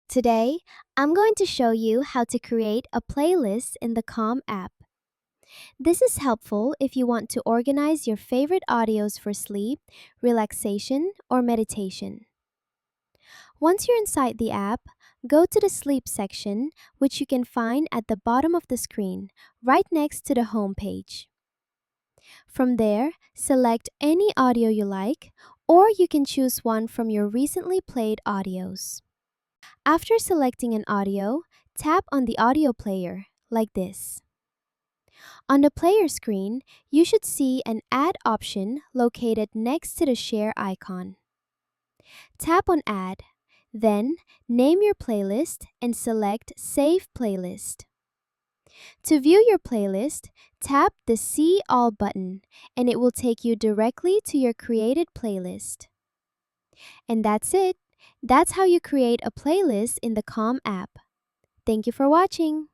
Today, I'm going to show you how to create a playlist in the Calm app. This is helpful if you want to organize your favorite audios for sleep, relaxation, or meditation. Once you're inside the app, go to the sleep section, which you can find at the bottom of the screen, right next to the home page. From there, select any audio you like, or you can choose one from your recently played audios. After selecting an audio, tap on the audio player, like this. On the player screen, you should see an Add option located next to the Share icon. Tap on Add, then name your playlist and select Save Playlist. To view your playlist, tap the See All button and it will take you directly to your created playlist. And that's it. That's how you create a playlist in the Calm app. Thank you for watching.